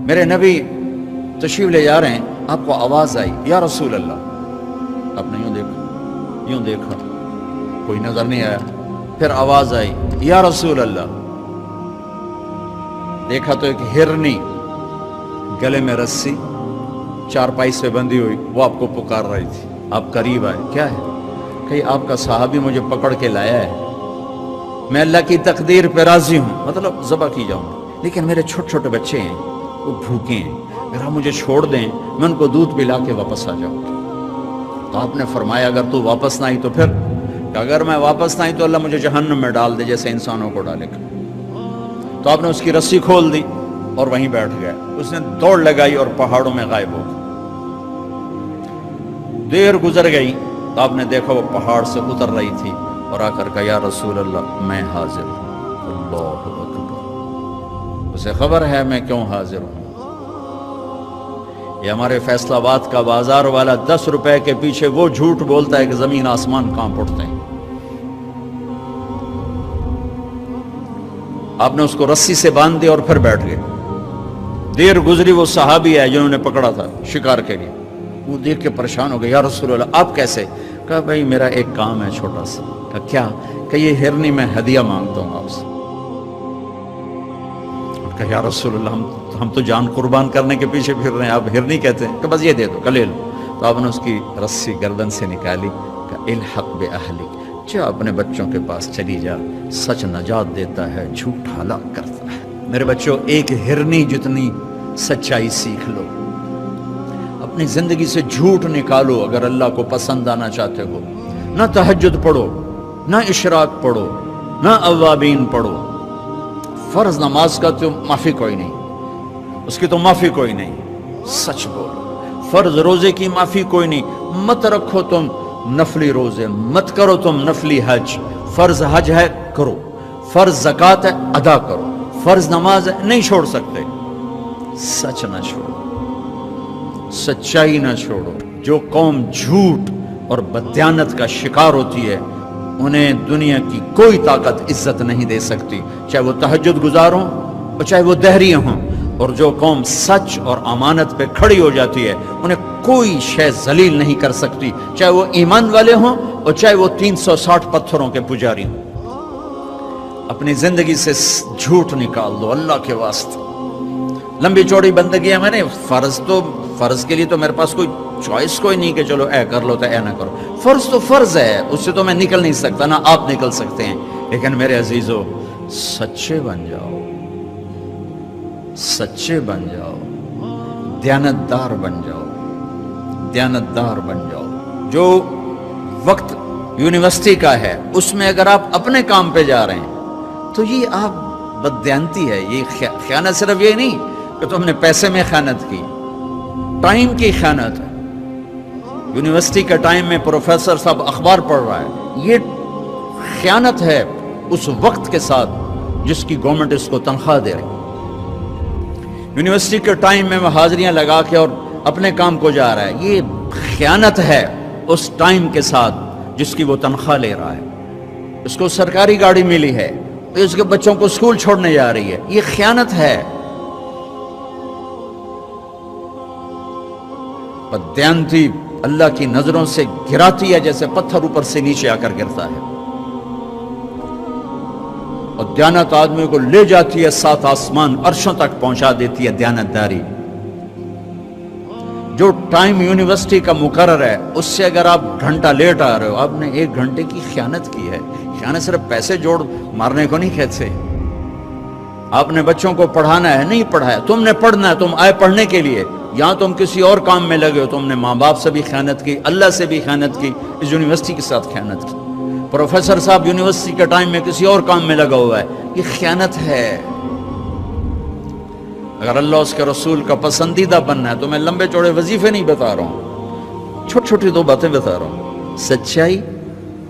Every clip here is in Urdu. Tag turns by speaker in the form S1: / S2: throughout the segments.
S1: میرے نبی تشریف لے جا رہے ہیں، آپ کو آواز آئی یا رسول اللہ، آپ نے یوں دیکھا کوئی نظر نہیں آیا، پھر آواز آئی یا رسول اللہ، دیکھا تو ایک ہرنی گلے میں رسی چارپائی سے بندھی ہوئی وہ آپ کو پکار رہی تھی۔ آپ قریب آئے، کیا ہے؟ کہ آپ کا صحابی مجھے پکڑ کے لایا ہے، میں اللہ کی تقدیر پہ راضی ہوں، مطلب ذبح کی جاؤں گا، لیکن میرے چھوٹے چھوٹے بچے ہیں وہ بھوکے ہیں، اگر آپ مجھے چھوڑ دیں میں ان کو دودھ پلا کے واپس آ جاؤں گا۔ تو آپ نے فرمایا اگر تو واپس نہ آئی تو پھر، کہ اگر میں واپس نہ آئی تو اللہ مجھے جہنم میں ڈال دے جیسے انسانوں کو ڈالے گا۔ تو آپ نے اس کی رسی کھول دی اور وہیں بیٹھ گیا، اس نے دوڑ لگائی اور پہاڑوں میں غائب ہو گیا۔ دیر گزر گئی تو آپ نے دیکھا وہ پہاڑ سے اتر رہی تھی اور آ کر کہا یا رسول اللہ میں حاضر ہوں۔ اللہ اکبر، اسے خبر ہے میں کیوں حاضر ہوں۔ یہ ہمارے فیصل آباد کا بازار والا 10 روپے کے پیچھے وہ جھوٹ بولتا ہے کہ زمین آسمان کانپ اٹھتے ہیں۔ آپ نے اس کو رسی سے باندھ دیا اور پھر بیٹھ گئے۔ دیر گزری، وہ صحابی ہے جنہوں نے پکڑا تھا شکار کے لیے، وہ دیکھ کے پریشان ہو گئے، یا رسول اللہ آپ کیسے؟ کہا بھائی میرا ایک کام ہے چھوٹا سا۔ کہا کیا؟ کہ یہ ہرنی میں ہدیہ مانگتا ہوں آپ سے۔ کہا یا رسول اللہ ہم تو جان قربان کرنے کے پیچھے پھر رہے ہیں، آپ ہرنی کہتے ہیں؟ کہ بس یہ دے دو، کہ لے لو۔ تو آپ نے اس کی رسی گردن سے نکالی، کہا الحق باہلک، جا اپنے بچوں کے پاس چلی جا، سچ نجات دیتا ہے، جھوٹ ہلاک کرتا ہے۔ میرے بچوں ایک ہرنی جتنی سچائی سیکھ لو، اپنی زندگی سے جھوٹ نکالو اگر اللہ کو پسند آنا چاہتے ہو۔ نہ تہجد پڑھو، نہ اشراق پڑھو، نہ اوابین پڑھو، فرض نماز کا تو معافی کوئی نہیں، اس کی تو معافی کوئی نہیں، سچ بولو۔ فرض روزے کی معافی کوئی نہیں، مت رکھو تم نفلی روزے، مت کرو تم نفلی حج۔ فرض حج ہے کرو، فرض زکوٰۃ ہے ادا کرو، فرض نماز ہے نہیں چھوڑ سکتے۔ سچ نہ چھوڑو، سچائی نہ چھوڑو۔ جو قوم جھوٹ اور بددیانت کا شکار ہوتی ہے انہیں دنیا کی کوئی طاقت عزت نہیں دے سکتی، چاہے وہ تہجد گزار ہوں اور چاہے وہ دہریے ہوں۔ اور جو قوم سچ اور امانت پہ کھڑی ہو جاتی ہے انہیں کوئی شے ذلیل نہیں کر سکتی، چاہے وہ ایمان والے ہوں اور چاہے وہ 360 پتھروں کے پجاری ہوں۔ اپنی زندگی سے جھوٹ نکال دو اللہ کے واسطے۔ لمبی چوڑی بندگی ہے، میں نے فرض کے لیے تو میرے پاس کوئی چوائس کوئی نہیں کہ چلو اے کر لو تو اے نہ کرو۔ فرض تو فرض ہے، اس سے تو میں نکل نہیں سکتا، نہ آپ نکل سکتے ہیں۔ لیکن میرے عزیزو سچے بن جاؤ، سچے بن جاؤ، دیانتدار بن جاؤ، دیانتدار بن جاؤ۔ جو وقت یونیورسٹی کا ہے اس میں اگر آپ اپنے کام پہ جا رہے ہیں تو یہ آپ بددیانتی ہے، یہ خیانت صرف یہ نہیں کہ تم نے پیسے میں خیانت کی، ٹائم کی خیانت ہے۔ یونیورسٹی کے ٹائم میں پروفیسر صاحب اخبار پڑھ رہا ہے، یہ خیانت ہے اس وقت کے ساتھ جس کی گورنمنٹ اس کو تنخواہ دے رہی۔ یونیورسٹی کے ٹائم میں وہ حاضریاں لگا کے اور اپنے کام کو جا رہا ہے، یہ خیانت ہے اس ٹائم کے ساتھ جس کی وہ تنخواہ لے رہا ہے۔ اس کو سرکاری گاڑی ملی ہے، اس کے بچوں کو اسکول چھوڑنے جا رہی ہے، یہ خیانت ہے۔ بددیانتی اللہ کی نظروں سے گراتی ہے جیسے پتھر اوپر سے نیچے آ کر گرتا ہے، اور دیانت آدمی کو لے جاتی ہے 7 آسمان عرشوں تک پہنچا دیتی ہے دیانتداری۔ جو ٹائم یونیورسٹی کا مقرر ہے اس سے اگر آپ گھنٹہ لیٹ آ رہے ہو، آپ نے 1 گھنٹے کی خیانت کی ہے۔ خیانت صرف پیسے جوڑ مارنے کو نہیں کہتے۔ آپ نے بچوں کو پڑھانا ہے، نہیں پڑھایا، تم نے پڑھنا ہے، تم آئے پڑھنے کے لیے، یہاں تم کسی اور کام میں لگے ہو، تم نے ماں باپ سے بھی خیانت کی، اللہ سے بھی خیانت کی، اس یونیورسٹی کے ساتھ خیانت کی۔ پروفیسر صاحب یونیورسٹی کے ٹائم میں کسی اور کام میں لگا ہوا ہے، یہ خیانت ہے۔ اگر اللہ اس کے رسول کا پسندیدہ بننا ہے تو میں لمبے چوڑے وظیفے نہیں بتا رہا ہوں، چھوٹی چھوٹی 2 باتیں بتا رہا ہوں۔ سچائی،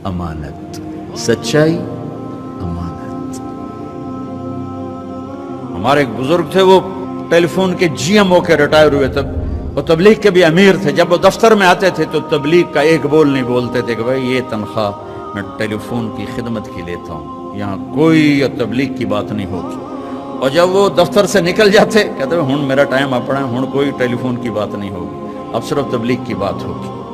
S1: امانت، سچائی، امانت۔ ہمارے ایک بزرگ تھے، وہ ٹیلی فون کے جی ایم ہو کے ریٹائر ہوئے، تب وہ تبلیغ کے بھی امیر تھے۔ جب وہ دفتر میں آتے تھے تو تبلیغ کا ایک بول نہیں بولتے تھے کہ بھائی یہ تنخواہ میں ٹیلی فون کی خدمت کی لیتا ہوں، یہاں کوئی تبلیغ کی بات نہیں ہوگی۔ اور جب وہ دفتر سے نکل جاتے کہتے ہیں ہن میرا ٹائم اپنا ہے، ہن کوئی ٹیلی فون کی بات نہیں ہوگی، اب صرف تبلیغ کی بات ہوگی۔